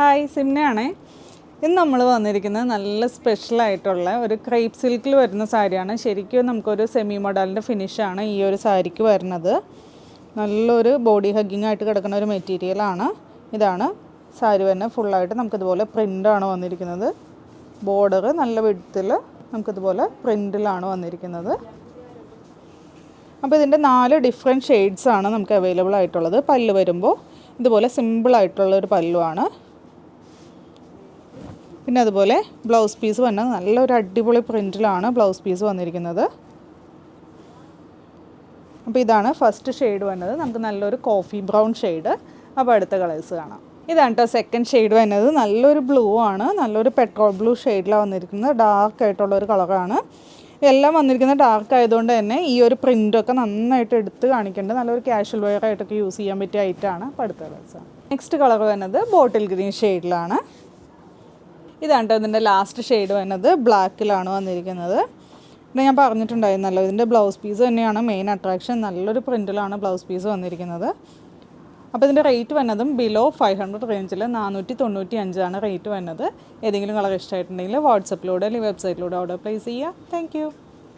Hi, സിംനയാണേ. ഇന്ന് നമ്മൾ വന്നിരിക്കുന്നത് നല്ല സ്പെഷ്യലായിട്ടുള്ള ഒരു ക്രേപ്പ് സിൽക്കിൽ വരുന്ന സാരിയാണ്. ശരിക്കും നമുക്കൊരു സെമി മോഡലിൻ്റെ ഫിനിഷാണ് ഈ ഒരു സാരിക്ക് വരുന്നത്. നല്ലൊരു ബോഡി ഹഗ്ഗിങ് ആയിട്ട് കിടക്കുന്ന ഒരു മെറ്റീരിയലാണ്. ഇതാണ് സാരി തന്നെ. ഫുള്ളായിട്ട് നമുക്കിതുപോലെ പ്രിൻ്റാണ് വന്നിരിക്കുന്നത്. ബോർഡർ നല്ല വിഡ്ത്തിൽ നമുക്കിതുപോലെ പ്രിൻറ്റിലാണ് വന്നിരിക്കുന്നത്. അപ്പോൾ ഇതിൻ്റെ 4 ഡിഫറെൻറ്റ് ഷെയ്ഡ്സാണ് നമുക്ക് അവൈലബിൾ ആയിട്ടുള്ളത്. പല്ല് വരുമ്പോൾ ഇതുപോലെ സിമ്പിളായിട്ടുള്ളൊരു പല്ലുമാണ്. പിന്നെ അതുപോലെ ബ്ലൗസ് പീസ് വന്നത് നല്ലൊരു അടിപൊളി പ്രിൻറ്റിലാണ് ബ്ലൗസ് പീസ് വന്നിരിക്കുന്നത്. അപ്പോൾ ഇതാണ് ഫസ്റ്റ് ഷെയ്ഡ് വന്നത്. നമുക്ക് നല്ലൊരു കോഫി ബ്രൗൺ ഷെയ്ഡ്. അപ്പോൾ അടുത്ത കളേഴ്സ് കാണാം. ഇതാണ് കേട്ടോ സെക്കൻഡ് ഷെയ്ഡ് വരുന്നത്. നല്ലൊരു ബ്ലൂ ആണ്. നല്ലൊരു പെട്രോൾ ബ്ലൂ ഷെയ്ഡിലാണ് വന്നിരിക്കുന്നത്. ഡാർക്ക് ആയിട്ടുള്ളൊരു കളറാണ്. എല്ലാം വന്നിരിക്കുന്നത് ഡാർക്ക് ആയതുകൊണ്ട് തന്നെ ഈ ഒരു പ്രിൻ്റൊക്കെ നന്നായിട്ട് എടുത്ത് കാണിക്കേണ്ടത് നല്ലൊരു കാഷ്വൽ വെയർ ആയിട്ടൊക്കെ യൂസ് ചെയ്യാൻ പറ്റിയ ഐറ്റമാണ്. അപ്പോൾ അടുത്ത കളേഴ്സാണ്. നെക്സ്റ്റ് കളർ വരുന്നത് ബോട്ടിൽ ഗ്രീൻ ഷെയ്ഡിലാണ്. ഇതാണ് കേട്ടോ ഇതിൻ്റെ ലാസ്റ്റ് ഷെയ്ഡ് വരുന്നത്. ബ്ലാക്കിലാണ് വന്നിരിക്കുന്നത്. പിന്നെ ഞാൻ പറഞ്ഞിട്ടുണ്ടായിരുന്നല്ലോ, ഇതിൻ്റെ ബ്ലൗസ് പീസ് തന്നെയാണ് മെയിൻ അട്രാക്ഷൻ. നല്ലൊരു പ്രിൻറ്റിലാണ് ബ്ലൗസ് പീസ് വന്നിരിക്കുന്നത്. അപ്പോൾ ഇതിൻ്റെ റേറ്റ് വന്നതും ബിലോ 500 റേഞ്ചിൽ 495 റേറ്റ് വന്നത്. ഏതെങ്കിലും കളർ ഇഷ്ടമായിട്ടുണ്ടെങ്കിൽ വാട്സപ്പിലൂടെ അല്ലെങ്കിൽ വെബ്സൈറ്റിലൂടെ ഓർഡർ പ്ലേസ് ചെയ്യുക. താങ്ക്